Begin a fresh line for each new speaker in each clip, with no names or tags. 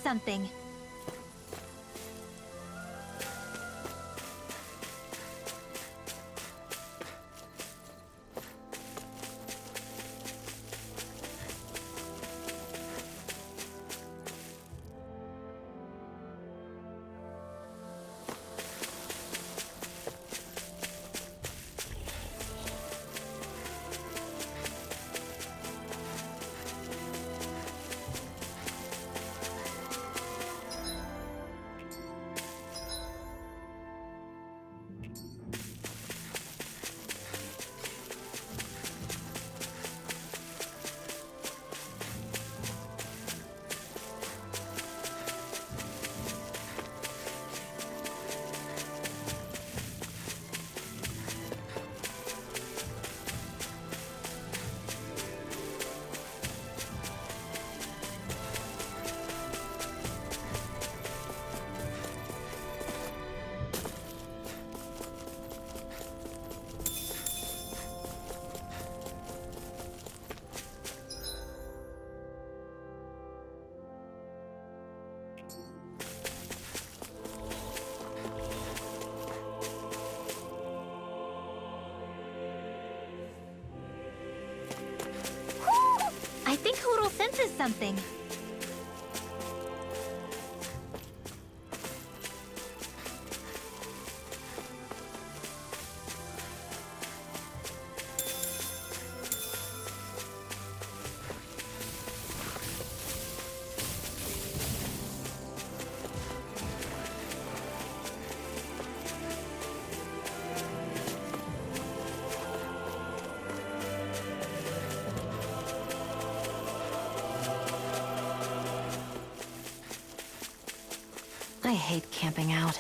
something. I think Hoodle senses something.
I hate camping out.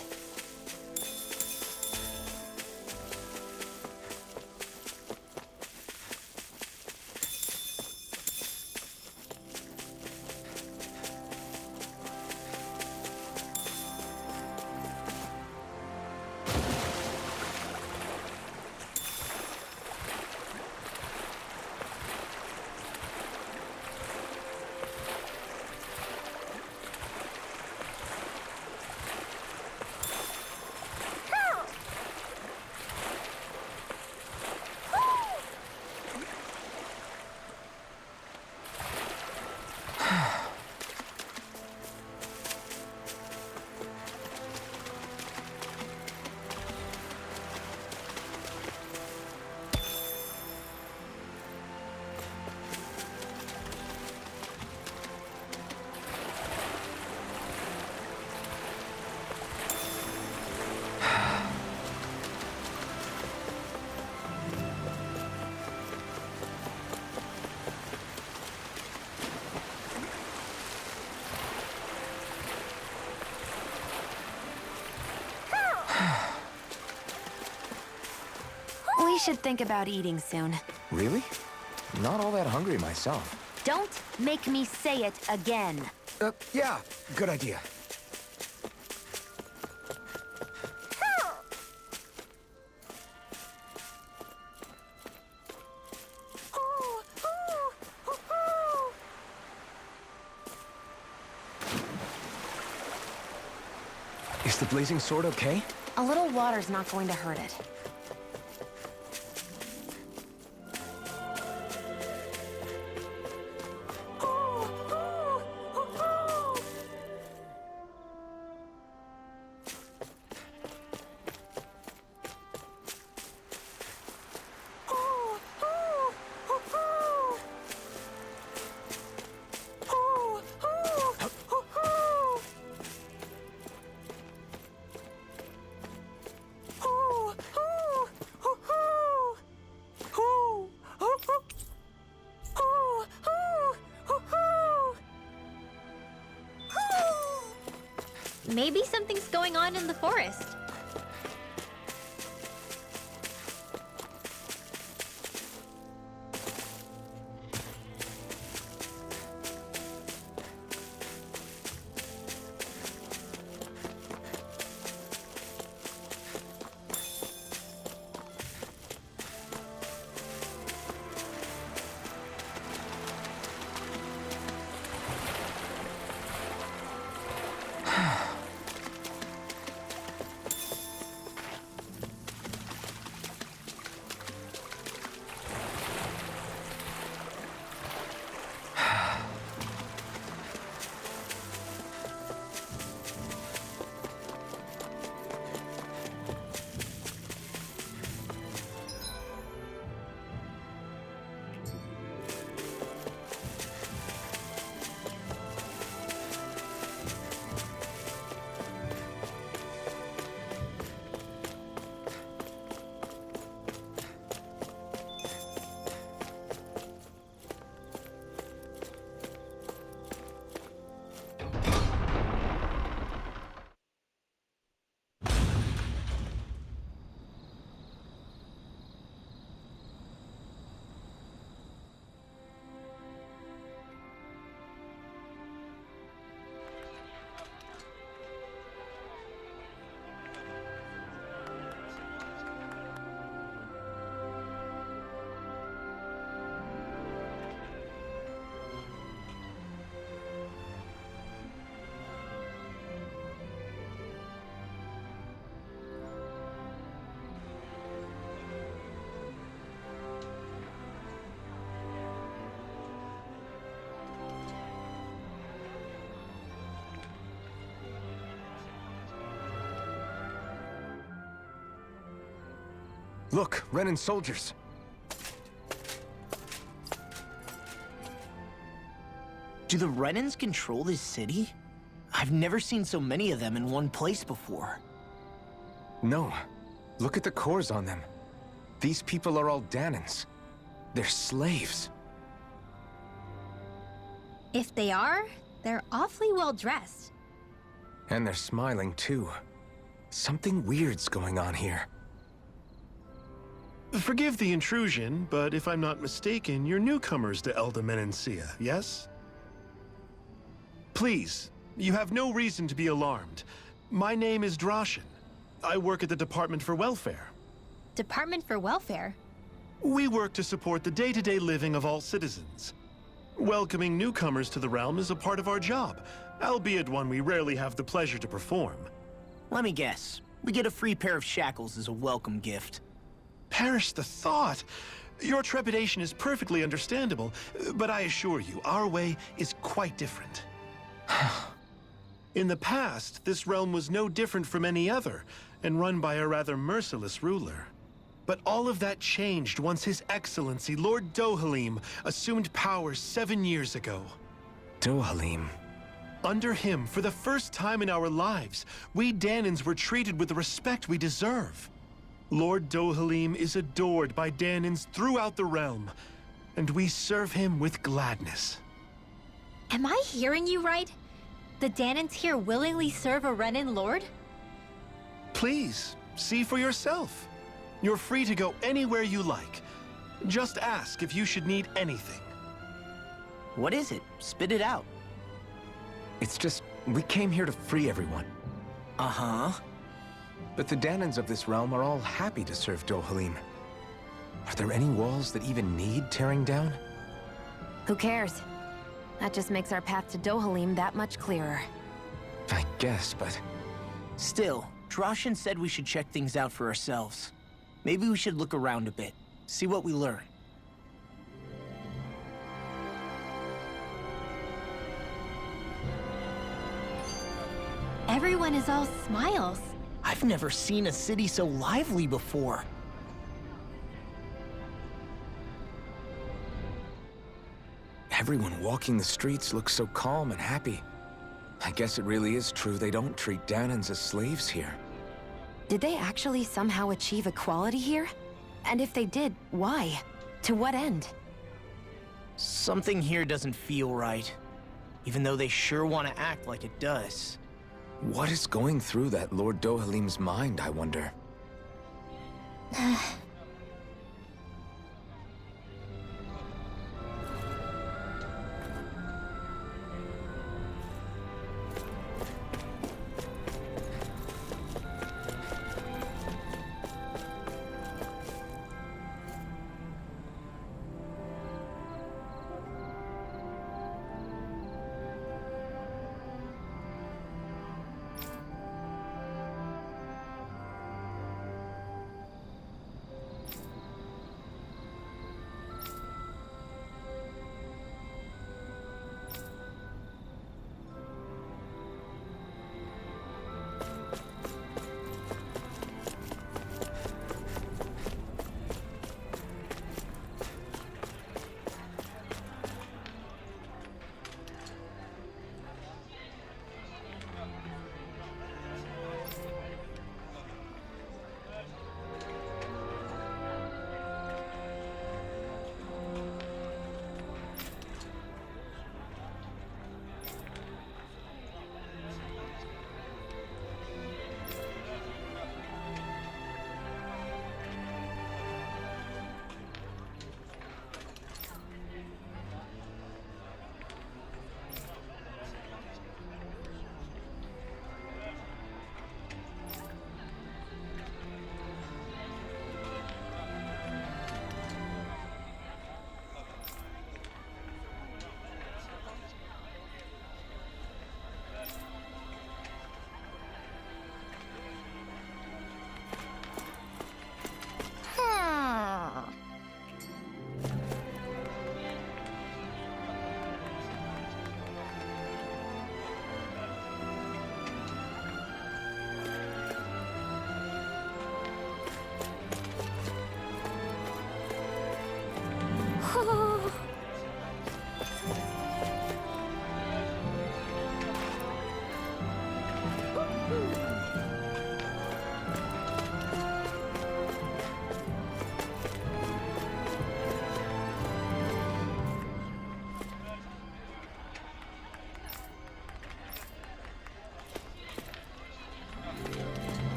We should think about eating soon.
Really? Not all that hungry myself.
Don't make me say it again.
Yeah, good idea. Is the blazing sword okay?
A little water's not going to hurt it.
Maybe something's going on in the forest.
Look, Renan soldiers.
Do the Renans control this city? I've never seen so many of them in one place before.
No. Look at the cores on them. These people are all Dahnans. They're slaves.
If they are, they're awfully well dressed.
And they're smiling too. Something weird's going on here.
Forgive the intrusion, but if I'm not mistaken, you're newcomers to Elda Menancia, yes? Please, you have no reason to be alarmed. My name is Droshin. I work at the Department for Welfare.
Department for Welfare?
We work to support the day-to-day living of all citizens. Welcoming newcomers to the realm is a part of our job, albeit one we rarely have the pleasure to perform.
Let me guess. We get a free pair of shackles as a welcome gift.
Perish the thought! Your trepidation is perfectly understandable, but I assure you, our way is quite different. In the past, this realm was no different from any other, and run by a rather merciless ruler. But all of that changed once His Excellency, Lord Dohalim, assumed power 7 years ago.
Dohalim.
Under him, for the first time in our lives, we Dahnans were treated with the respect we deserve. Lord Dohalim is adored by Dahnans throughout the realm, and we serve him with gladness.
Am I hearing you right? The Dahnans here willingly serve a Renan lord?
Please, see for yourself. You're free to go anywhere you like. Just ask if you should need anything.
What is it? Spit it out.
It's just, we came here to free everyone.
Uh-huh.
But the Dahnans of this realm are all happy to serve Dohalim. Are there any walls that even need tearing down?
Who cares? That just makes our path to Dohalim that much clearer.
I guess, but...
Still, Droshin said we should check things out for ourselves. Maybe we should look around a bit, see what we learn.
Everyone is all smiles.
I've never seen a city so lively before.
Everyone walking the streets looks so calm and happy. I guess it really is true they don't treat Dahnans as slaves here.
Did they actually somehow achieve equality here? And if they did, why? To what end?
Something here doesn't feel right, even though they sure want to act like it does.
What is going through that Lord Dohalim's mind, I wonder?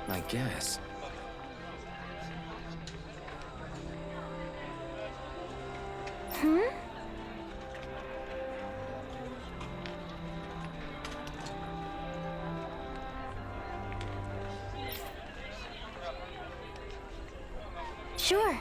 I guess.
Sure.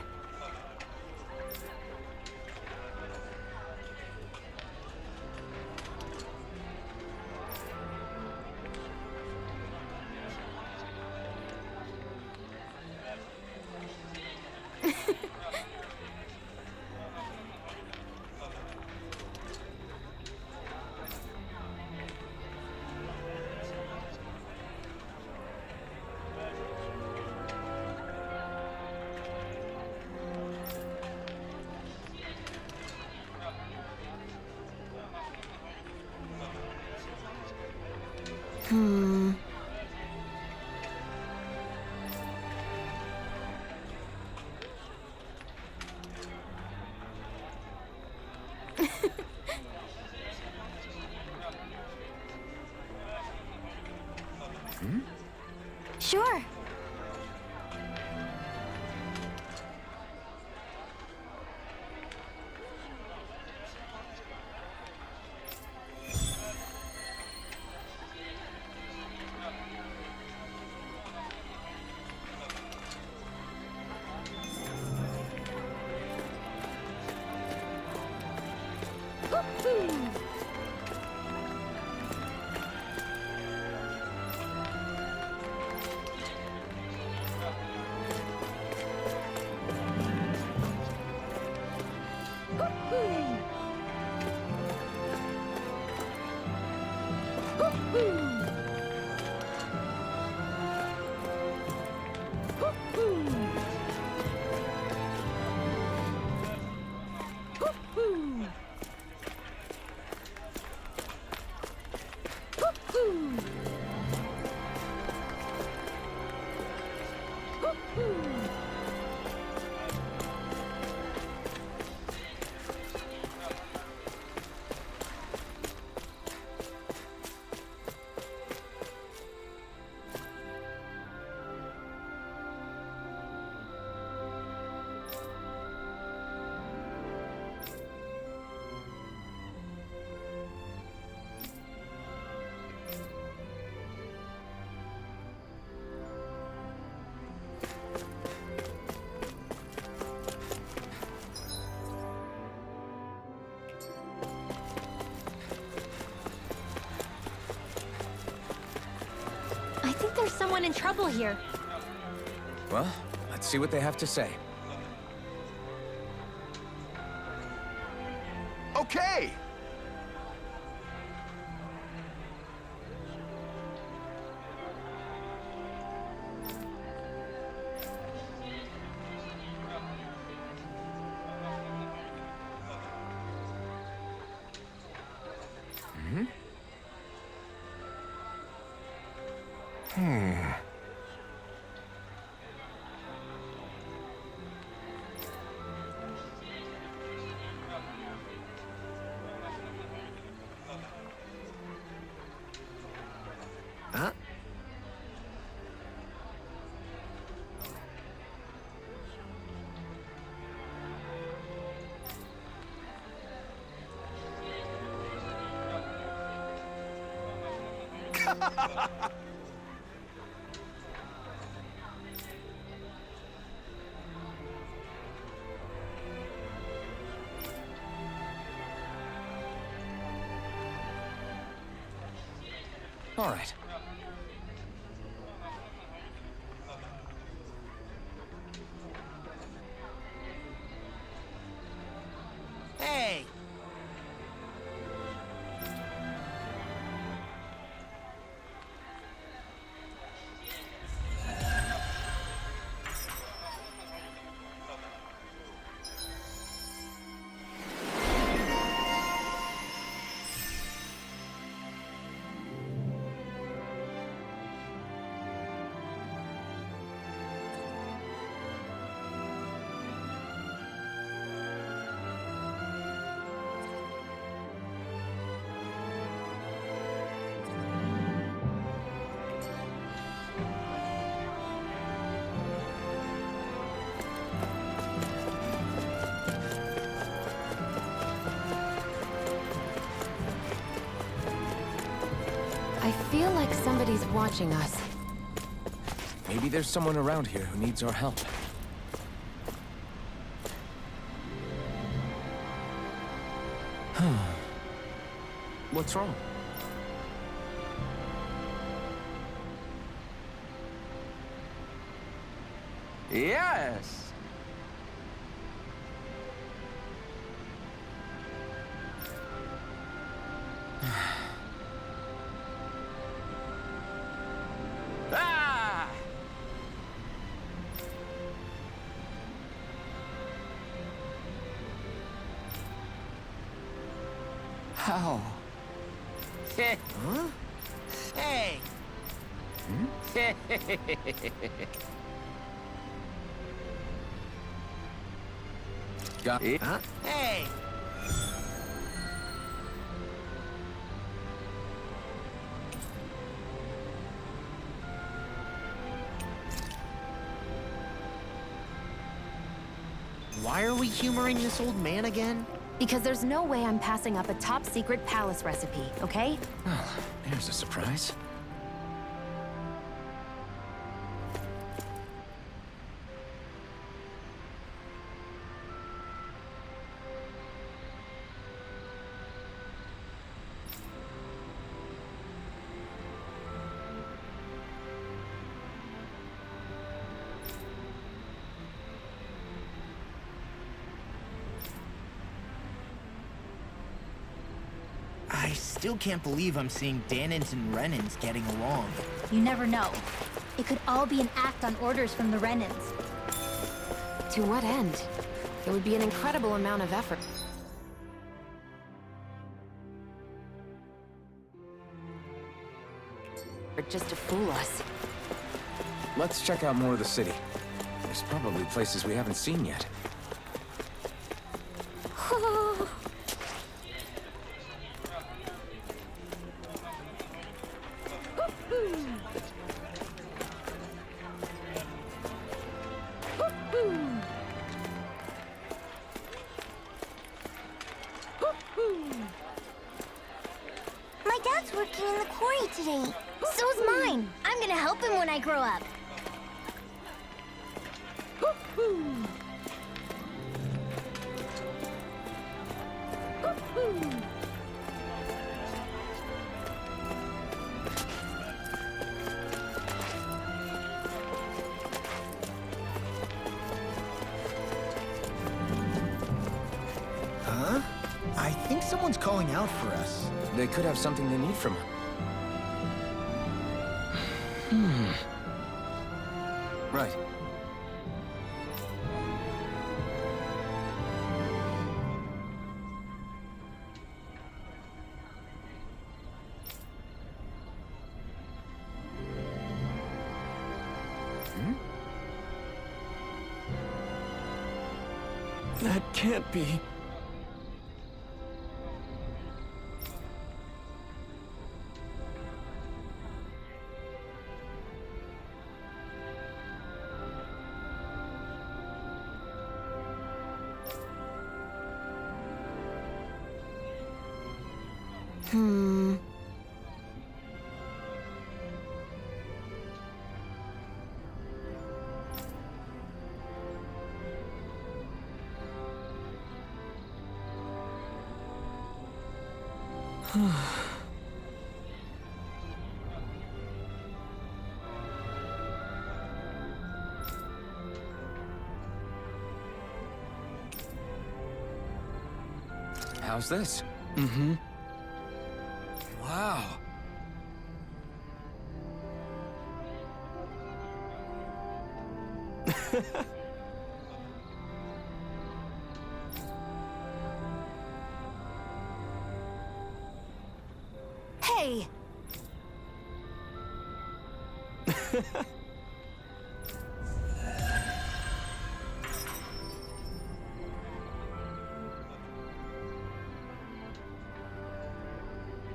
Sure.
I think there's someone in trouble here.
Well, let's see what they have to say.
Okay!
Huh? All right.
Hey!
I feel like somebody's watching us.
Maybe there's someone around here who needs our help. What's wrong?
Yes! Ah! How?
Huh? Hey!
Got it?
Huh? Hey! Why are we humoring this old man again?
Because there's no way I'm passing up a top-secret palace recipe, okay?
Well, there's a surprise.
I still can't believe I'm seeing Dahnans and Renans getting along.
You never know. It could all be an act on orders from the Renans.
To what end? It would be an incredible amount of effort. Just to fool us.
Let's check out more of the city. There's probably places we haven't seen yet.
My dad's working in the quarry today. So's mine. I'm gonna help him when I grow up.
Huh? I think someone's calling out for us.
They could have something they need from him. Right.
That can't be.
How's this?
Mm-hmm.
Wow.
Hey!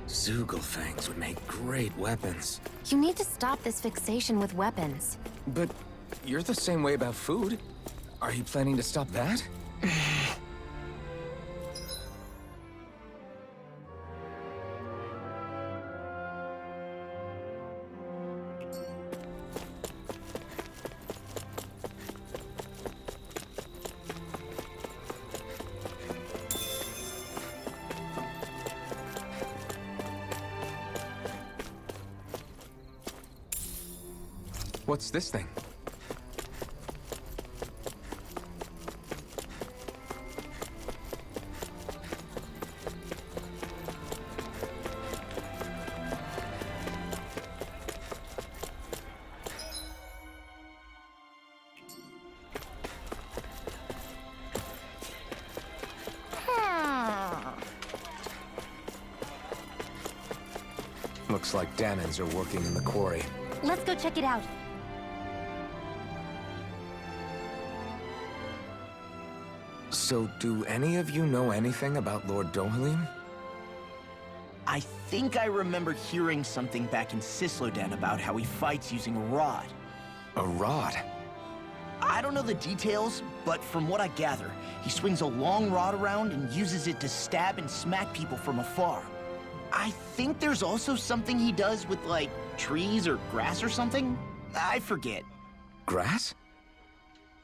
Zugelfangs would make great weapons.
You need to stop this fixation with weapons.
But you're the same way about food. Are you planning to stop that? What's this thing? Looks like Dahnans are working in the quarry.
Let's go check it out.
So, do any of you know anything about Lord Dohalim?
I think I remember hearing something back in Sislodan about how he fights using a rod.
A rod?
I don't know the details, but from what I gather, he swings a long rod around and uses it to stab and smack people from afar. I think there's also something he does with, like, trees or grass or something? I forget.
Grass?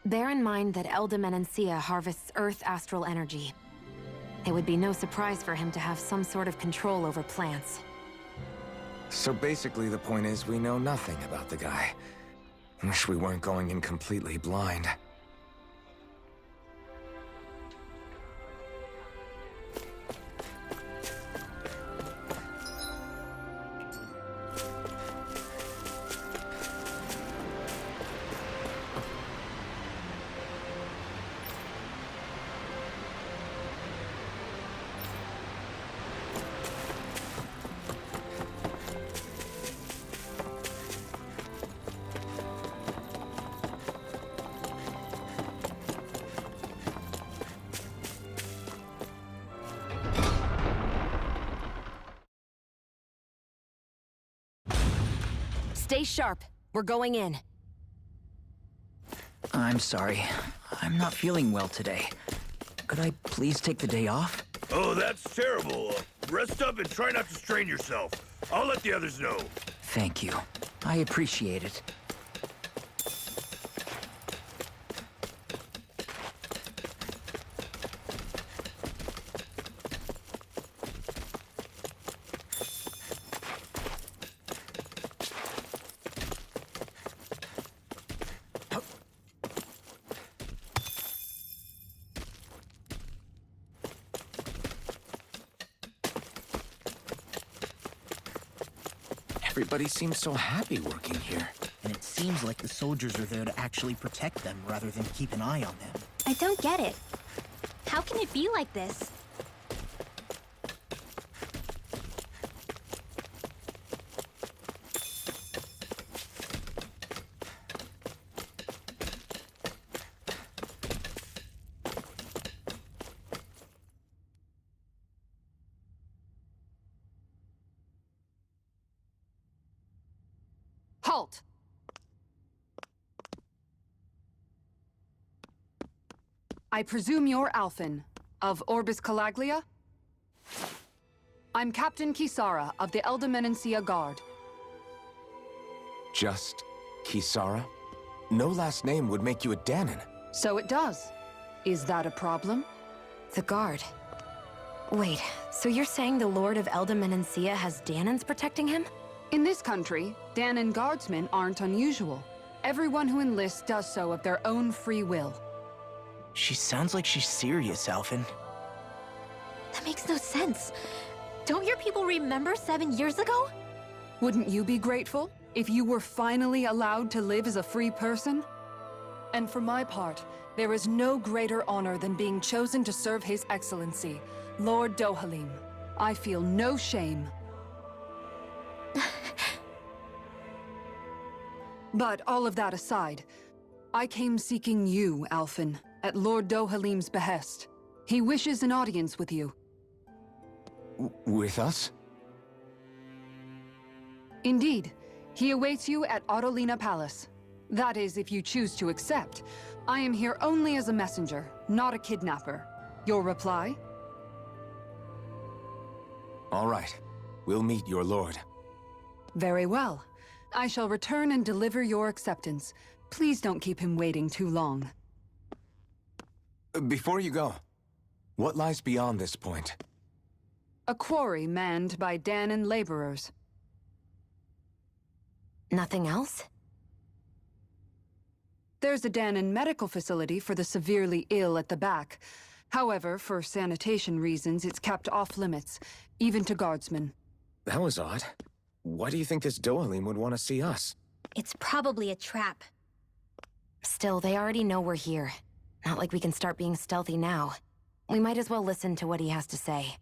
Bear in mind that Menancia harvests Earth astral energy. It would be no surprise for him to have some sort of control over plants.
So basically the point is we know nothing about the guy. Wish we weren't going in completely blind.
Stay sharp. We're going in.
I'm sorry. I'm not feeling well today. Could I please take the day off?
Oh, that's terrible. Rest up and try not to strain yourself. I'll let the others know.
Thank you. I appreciate it.
Everybody seems so happy working here.
And it seems like the soldiers are there to actually protect them rather than keep an eye on them.
I don't get it. How can it be like this?
Halt! I presume you're Alphen, of Orbis Calaglia? I'm Captain Kisara of the Menancia Guard.
Just Kisara? No last name would make you a Dahnan.
So it does. Is that a problem?
The Guard. Wait, so you're saying the Lord of Menancia has Dahnans protecting him?
In this country, Dahnan guardsmen aren't unusual. Everyone who enlists does so of their own free will.
She sounds like she's serious, Alphen.
That makes no sense. Don't your people remember 7 years ago?
Wouldn't you be grateful if you were finally allowed to live as a free person? And for my part, there is no greater honor than being chosen to serve His Excellency, Lord Dohalim. I feel no shame. But all of that aside, I came seeking you, Alphen, at Lord Dohalim's behest. He wishes an audience with you.
With us?
Indeed. He awaits you at Autolina Palace. That is, if you choose to accept. I am here only as a messenger, not a kidnapper. Your reply?
All right. We'll meet your lord.
Very well. I shall return and deliver your acceptance. Please don't keep him waiting too long.
Before you go, what lies beyond this point?
A quarry manned by Dahnan laborers.
Nothing else?
There's a Dahnan medical facility for the severely ill at the back. However, for sanitation reasons, it's kept off limits, even to guardsmen.
That was odd. Why do you think this Dohalim would want to see us?
It's probably a trap.
Still, they already know we're here. Not like we can start being stealthy now. We might as well listen to what he has to say.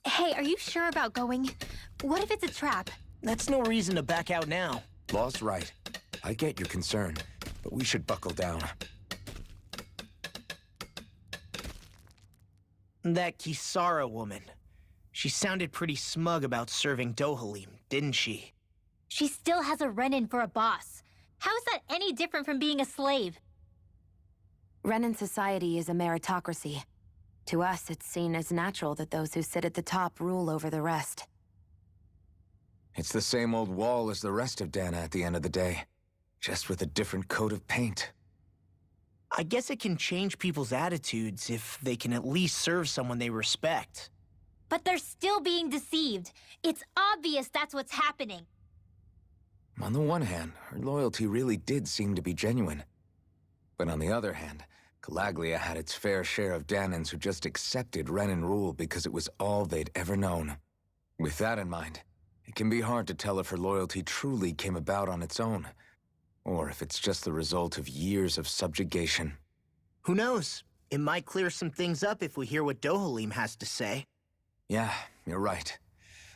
Hey, are you sure about going? What if it's a trap?
That's no reason to back out now.
Law's right. I get your concern, but we should buckle down.
That Kisara woman. She sounded pretty smug about serving Dohalim, didn't she?
She still has a run-in for a boss. How is that any different from being a slave?
Renan society is a meritocracy. To us, it's seen as natural that those who sit at the top rule over the rest.
It's the same old wall as the rest of Dahna at the end of the day, just with a different coat of paint.
I guess it can change people's attitudes if they can at least serve someone they respect.
But they're still being deceived. It's obvious that's what's happening.
On the one hand, her loyalty really did seem to be genuine. But on the other hand, Calaglia had its fair share of Dahnans who just accepted Renan rule because it was all they'd ever known. With that in mind, it can be hard to tell if her loyalty truly came about on its own, or if it's just the result of years of subjugation.
Who knows? It might clear some things up if we hear what Dohalim has to say.
Yeah, you're right.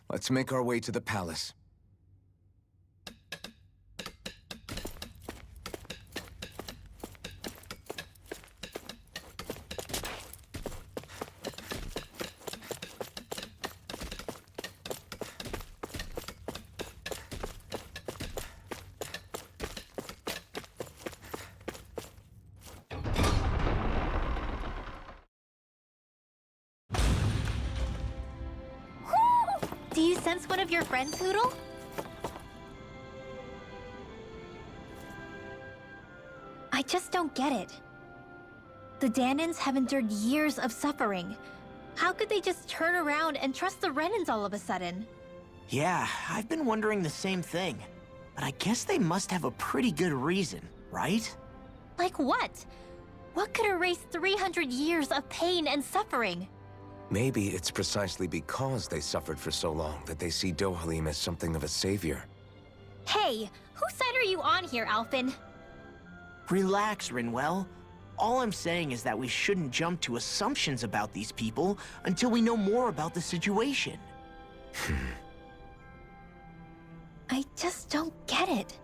Let's make our way to the palace.
Do you sense one of your friends, Hoodle? I just don't get it. The Dahnans have endured years of suffering. How could they just turn around and trust the Renans all of a sudden?
Yeah, I've been wondering the same thing. But I guess they must have a pretty good reason, right?
Like what? What could erase 300 years of pain and suffering?
Maybe it's precisely because they suffered for so long that they see Dohalim as something of a savior.
Hey, whose side are you on here, Alphen?
Relax, Rinwell. All I'm saying is that we shouldn't jump to assumptions about these people until we know more about the situation.
I just don't get it.